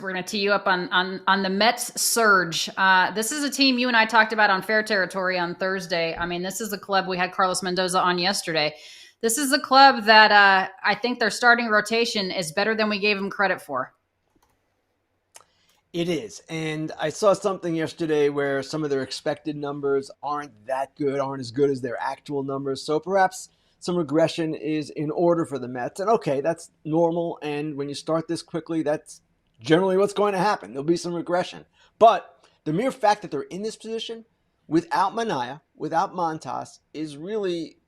We're going to tee you up on the Mets surge. This is a team you and I talked about on Fair Territory on Thursday. I mean, this is a club. We had Carlos Mendoza on yesterday. This is a club that I think their starting rotation is better than we gave them credit for. It is. And I saw something yesterday where some of their expected numbers aren't that good, aren't as good as their actual numbers. So perhaps some regression is in order for the Mets. And okay, that's normal. And when you start this quickly, that's generally what's going to happen. There'll be some regression. But the mere fact that they're in this position without Manaea, without Montas, is really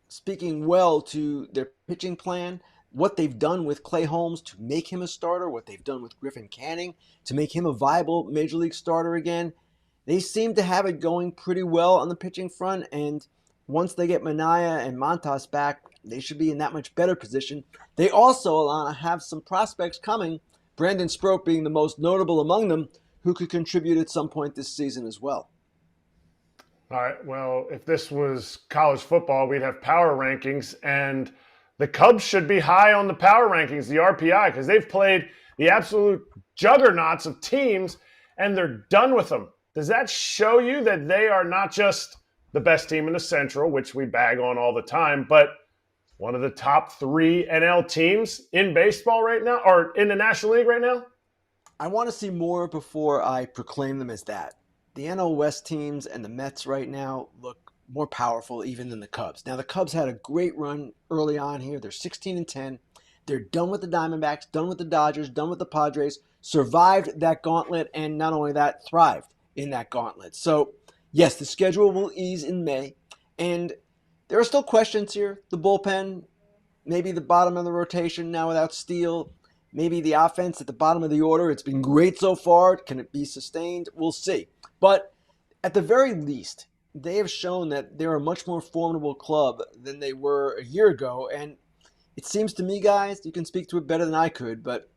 speaking well to their pitching plan, what they've done with Clay Holmes to make him a starter, what they've done with Griffin Canning to make him a viable major league starter again. They seem to have it going pretty well on the pitching front, and once they get Manaea and Montas back, they should be in that much better position. They also, Alana, have some prospects coming, Brandon Sproat being the most notable among them, who could contribute at some point this season as well. All right, well, if this was college football, we'd have power rankings, and the Cubs should be high on the power rankings, the RPI, because they've played the absolute juggernauts of teams, and they're done with them. Does that show you that they are not just the best team in the Central, which we bag on all the time, but one of the top 3 NL teams in baseball right now, or in the National League right now? I want to see more before I proclaim them as that. The NL West teams and the Mets right now look more powerful even than the Cubs. Now, the Cubs had a great run early on here. They're 16-10. They're done with the Diamondbacks, done with the Dodgers, done with the Padres, survived that gauntlet, and not only that, thrived in that gauntlet. So, yes, the schedule will ease in May, and there are still questions here. The bullpen, maybe the bottom of the rotation now without Steele, maybe the offense at the bottom of the order. It's been great so far. Can it be sustained? We'll see. But at the very least, they have shown that they're a much more formidable club than they were a year ago. And it seems to me, guys, you can speak to it better than I could, but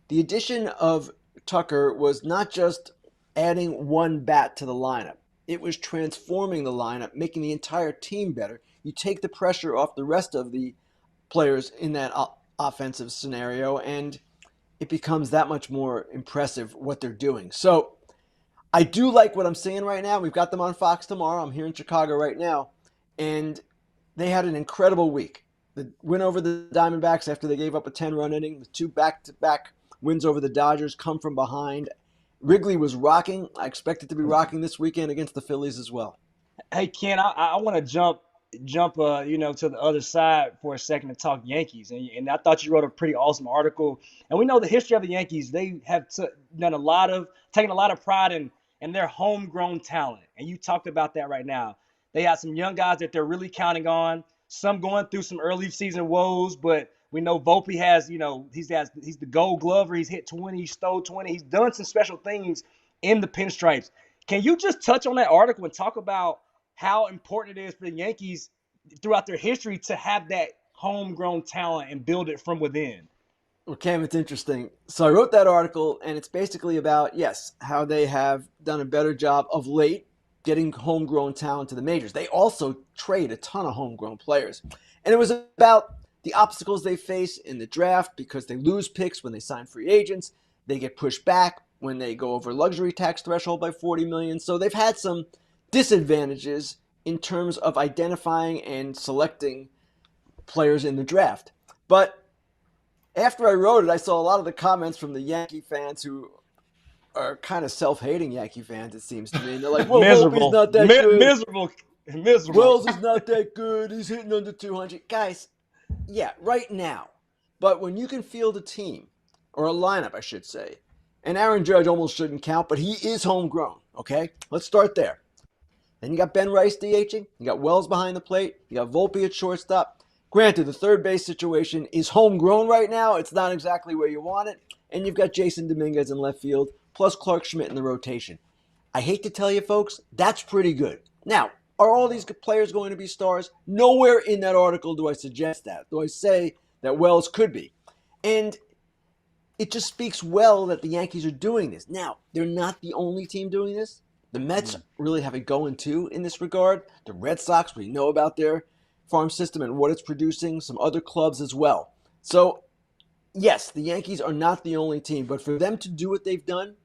the addition of Tucker was not just adding one bat to the lineup. It was transforming the lineup, making the entire team better. You take the pressure off the rest of the players in that offensive scenario, and it becomes that much more impressive what they're doing. So I do like what I'm seeing right now. We've got them on Fox tomorrow. I'm here in Chicago right now, and they had an incredible week. The win over the Diamondbacks after they gave up a 10-run inning, the 2 back-to-back wins over the Dodgers come from behind. Wrigley was rocking. I expect it to be rocking this weekend against the Phillies as well. Hey, Ken, I want to jump to the other side for a second and talk Yankees. And I thought you wrote a pretty awesome article. And we know the history of the Yankees. They have taken a lot of pride in their homegrown talent. And you talked about that right now. They have some young guys that they're really counting on. Some going through some early season woes, but we know Volpe has, he's the Gold Glover. He's hit 20, he stole 20. He's done some special things in the pinstripes. Can you just touch on that article and talk about how important it is for the Yankees throughout their history to have that homegrown talent and build it from within? Well, Cam, it's interesting. So I wrote that article, and it's basically about, yes, how they have done a better job of late getting homegrown talent to the majors. They also trade a ton of homegrown players. And it was about the obstacles they face in the draft because they lose picks when they sign free agents. They get pushed back when they go over luxury tax threshold by $40 million. So they've had some disadvantages in terms of identifying and selecting players in the draft. But after I wrote it, I saw a lot of the comments from the Yankee fans who are kind of self-hating Yankee fans, it seems to me. And they're like, well, Volpe's not that good. Miserable. Wells is not that good. He's hitting under 200. Guys, yeah, right now. But when you can field a team, or a lineup, I should say, and Aaron Judge almost shouldn't count, but he is homegrown, okay? Let's start there. Then you got Ben Rice DHing. You got Wells behind the plate. You got Volpe at shortstop. Granted, the third base situation is homegrown right now. It's not exactly where you want it. And you've got Jason Dominguez in left field, plus Clark Schmidt in the rotation. I hate to tell you, folks, that's pretty good. Now, are all these players going to be stars? Nowhere in that article do I suggest that. Do I say that Wells could be? And it just speaks well that the Yankees are doing this. Now, they're not the only team doing this. The Mets really have it going too in this regard. The Red Sox, we know about their farm system and what it's producing. Some other clubs as well. So yes, the Yankees are not the only team, but for them to do what they've done,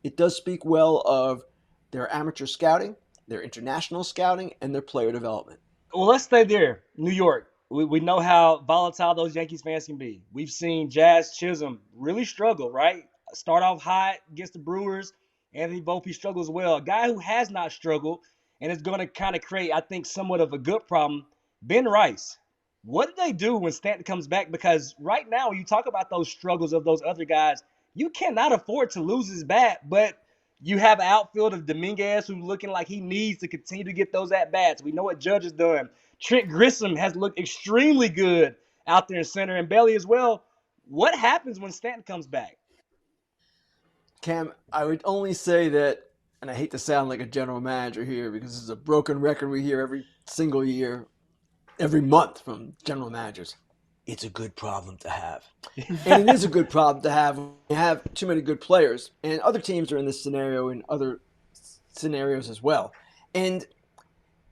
it does speak well of their amateur scouting, their international scouting, and their player development. Well, let's stay there. New York. We know how volatile those Yankees fans can be. We've seen Jazz Chisholm really struggle, right? Start off hot against the Brewers. Anthony Volpe struggles as well. A guy who has not struggled and is going to kind of create, I think, somewhat of a good problem, Ben Rice. What do they do when Stanton comes back? Because right now, when you talk about those struggles of those other guys, you cannot afford to lose his bat, but you have an outfield of Dominguez who's looking like he needs to continue to get those at-bats. We know what Judge has done. Trent Grissom has looked extremely good out there in center, and Bailey as well. What happens when Stanton comes back? Cam, I would only say that, and I hate to sound like a general manager here because this is a broken record we hear every single year, every month from general managers. It's a good problem to have. And it is a good problem to have when you have too many good players. And other teams are in this scenario in other scenarios as well. And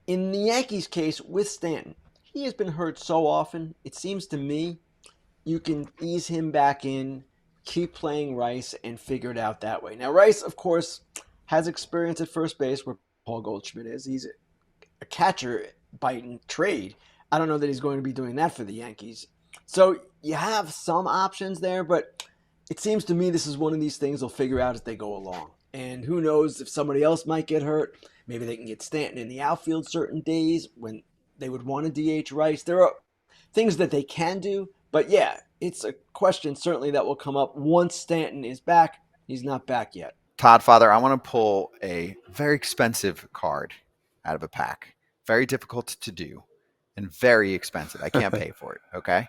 in the Yankees' case with Stanton, he has been hurt so often, it seems to me you can ease him back in, keep playing Rice, and figure it out that way. Now, Rice, of course, has experience at first base where Paul Goldschmidt is. He's a catcher by trade. I don't know that he's going to be doing that for the Yankees. So you have some options there, but it seems to me this is one of these things they'll figure out as they go along. And who knows if somebody else might get hurt. Maybe they can get Stanton in the outfield certain days when they would want to DH Rice. There are things that they can do, but yeah, it's a question certainly that will come up once Stanton is back. He's not back yet. Todd, Father, I want to pull a very expensive card out of a pack. Very difficult to do and very expensive. I can't pay for it, okay?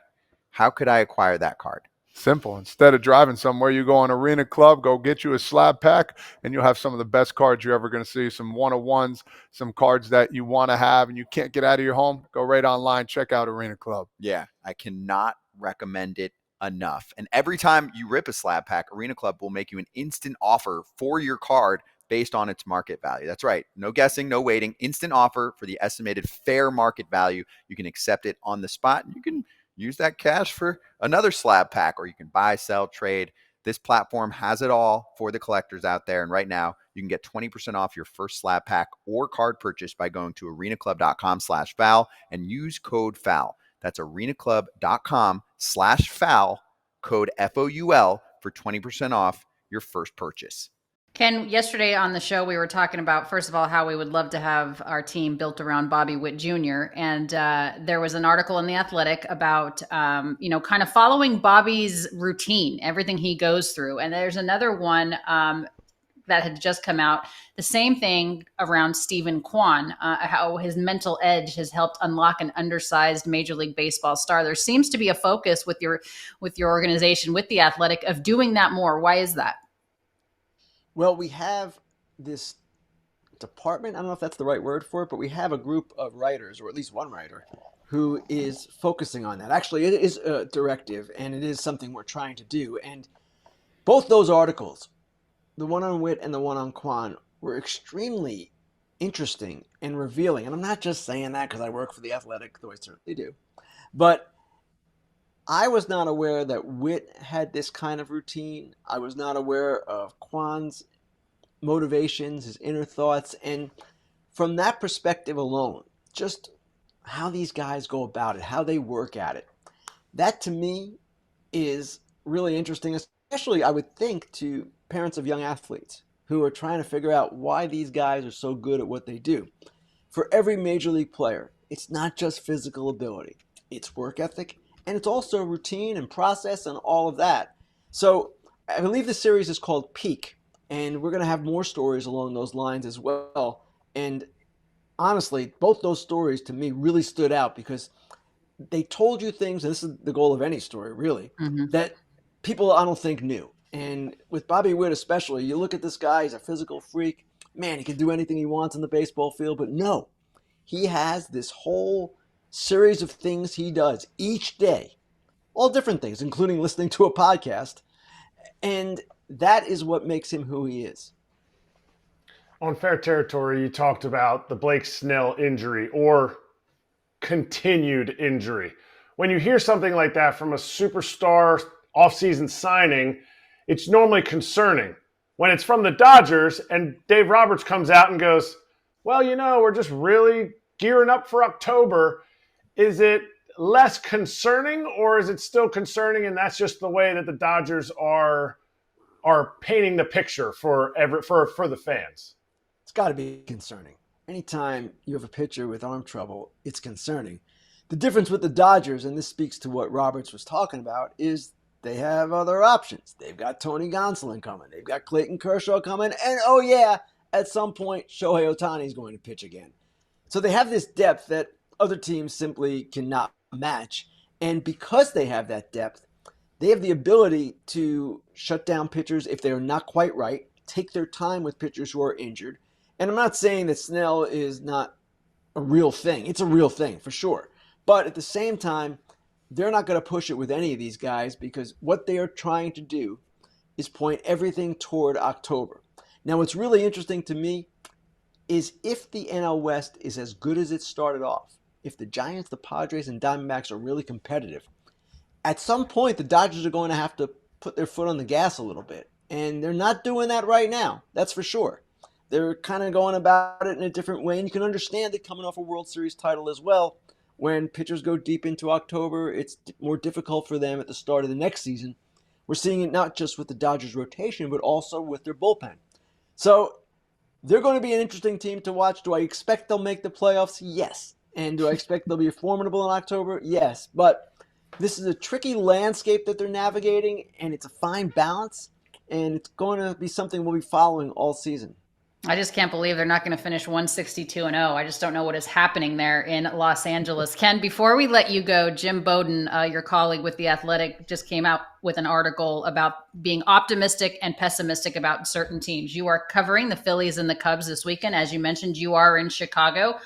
How could I acquire that card? Simple. Instead of driving somewhere, you go on Arena Club, go get you a slab pack, and you'll have some of the best cards you're ever going to see. Some one-of-ones, some cards that you want to have and you can't get out of your home. Go right online, check out Arena Club. Yeah, I cannot recommend it enough. And every time you rip a slab pack, Arena Club will make you an instant offer for your card based on its market value. That's right. No guessing, no waiting. Instant offer for the estimated fair market value. You can accept it on the spot. You can use that cash for another slab pack, or you can buy, sell, trade. This platform has it all for the collectors out there. And right now, you can get 20% off your first slab pack or card purchase by going to arenaclub.com/foul and use code FOUL. That's arenaclub.com/foul, code FOUL for 20% off your first purchase. Ken, yesterday on the show, we were talking about, first of all, how we would love to have our team built around Bobby Witt Jr. And there was an article in The Athletic about, kind of following Bobby's routine, everything he goes through. And there's another one that had just come out, the same thing around Stephen Kwan, how his mental edge has helped unlock an undersized Major League Baseball star. There seems to be a focus with your organization, with The Athletic, of doing that more. Why is that? Well, we have this department, I don't know if that's the right word for it, but we have a group of writers, or at least one writer, who is focusing on that. Actually, it is a directive, and it is something we're trying to do. And both those articles, the one on Witt and the one on Kwan, were extremely interesting and revealing. And I'm not just saying that because I work for The Athletic, though I certainly do. But I was not aware that Witt had this kind of routine. I was not aware of Kwan's motivations, his inner thoughts. And from that perspective alone, just how these guys go about it, how they work at it, that to me is really interesting, especially I would think to parents of young athletes who are trying to figure out why these guys are so good at what they do. For every major league player, it's not just physical ability, it's work ethic. And it's also routine and process and all of that. So I believe the series is called Peak, and we're going to have more stories along those lines as well. And honestly, both those stories to me really stood out because they told you things, and this is the goal of any story really, that people I don't think knew. And with Bobby Witt especially, you look at this guy, he's a physical freak. Man, he can do anything he wants in the baseball field, but no, he has this whole series of things he does each day, all different things, including listening to a podcast. And that is what makes him who he is. On Fair Territory, you talked about the Blake Snell injury or continued injury. When you hear something like that from a superstar offseason signing, it's normally concerning. When it's from the Dodgers and Dave Roberts comes out and goes, well, we're just really gearing up for October, is it less concerning, or is it still concerning and that's just the way that the Dodgers are painting the picture for the fans? It's got to be concerning. Anytime you have a pitcher with arm trouble, it's concerning. The difference with the Dodgers, and this speaks to what Roberts was talking about, is they have other options. They've got Tony Gonsolin coming. They've got Clayton Kershaw coming. And, oh yeah, at some point, Shohei Ohtani is going to pitch again. So they have this depth that other teams simply cannot match. And because they have that depth, they have the ability to shut down pitchers if they're not quite right, take their time with pitchers who are injured. And I'm not saying that Snell is not a real thing. It's a real thing, for sure. But at the same time, they're not going to push it with any of these guys because what they are trying to do is point everything toward October. Now, what's really interesting to me is if the NL West is as good as it started off, if the Giants, the Padres, and Diamondbacks are really competitive, at some point the Dodgers are going to have to put their foot on the gas a little bit. And they're not doing that right now, that's for sure. They're kind of going about it in a different way, and you can understand it coming off a World Series title as well. When pitchers go deep into October, it's more difficult for them at the start of the next season. We're seeing it not just with the Dodgers rotation, but also with their bullpen. So they're going to be an interesting team to watch. Do I expect they'll make the playoffs? Yes. And do I expect they'll be formidable in October? Yes. But this is a tricky landscape that they're navigating, and it's a fine balance, and it's going to be something we'll be following all season. I just can't believe they're not going to finish 162-0. I just don't know what is happening there in Los Angeles. Ken, before we let you go, Jim Bowden, your colleague with The Athletic, just came out with an article about being optimistic and pessimistic about certain teams. You are covering the Phillies and the Cubs this weekend. As you mentioned, you are in Chicago.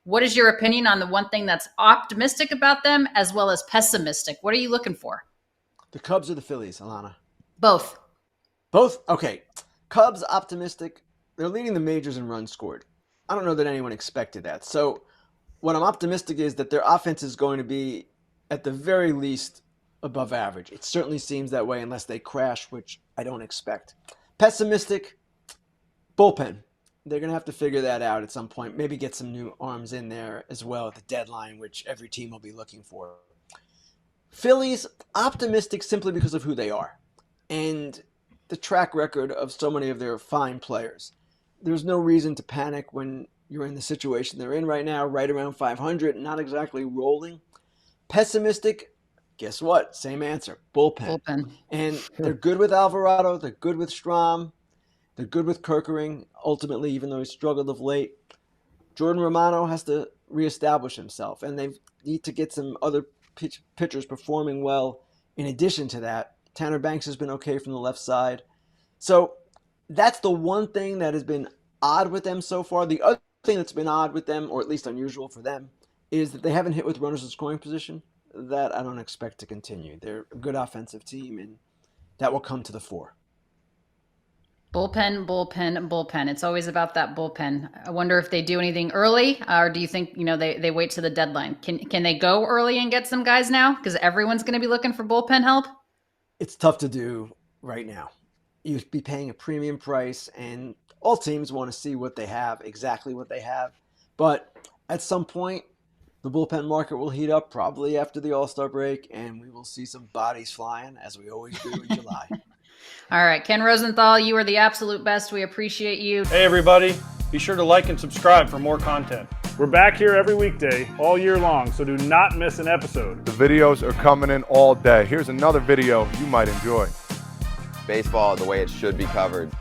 What is your opinion on the one thing that's optimistic about them as well as pessimistic? What are you looking for? The Cubs or the Phillies, Alana? Both. Both? Okay. Cubs, optimistic. They're leading the majors in runs scored. I don't know that anyone expected that. So what I'm optimistic is that their offense is going to be, at the very least, above average. It certainly seems that way unless they crash, which I don't expect. Pessimistic, bullpen. They're going to have to figure that out at some point. Maybe get some new arms in there as well at the deadline, which every team will be looking for. Phillies, optimistic simply because of who they are and the track record of so many of their fine players. There's no reason to panic when you're in the situation they're in right now, right around 500, not exactly rolling. Pessimistic, guess what? Same answer, bullpen. And they're good with Alvarado, they're good with Strahm, they're good with Kerkering, ultimately, even though he struggled of late. Jordan Romano has to reestablish himself, and they need to get some other pitchers performing well in addition to that. Tanner Banks has been okay from the left side. So that's the one thing that has been odd with them so far. The other thing that's been odd with them, or at least unusual for them, is that they haven't hit with runners in scoring position. That I don't expect to continue. They're a good offensive team, and that will come to the fore. Bullpen. It's always about that bullpen. I wonder if they do anything early, or do you think they wait to the deadline? Can they go early and get some guys now? Because everyone's going to be looking for bullpen help. It's tough to do right now. You'd be paying a premium price, and all teams want to see what they have, exactly what they have. But at some point, the bullpen market will heat up probably after the All-Star break, and we will see some bodies flying, as we always do in July. All right, Ken Rosenthal, you are the absolute best. We appreciate you. Hey, everybody. Be sure to like and subscribe for more content. We're back here every weekday, all year long, so do not miss an episode. The videos are coming in all day. Here's another video you might enjoy. Baseball the way it should be covered.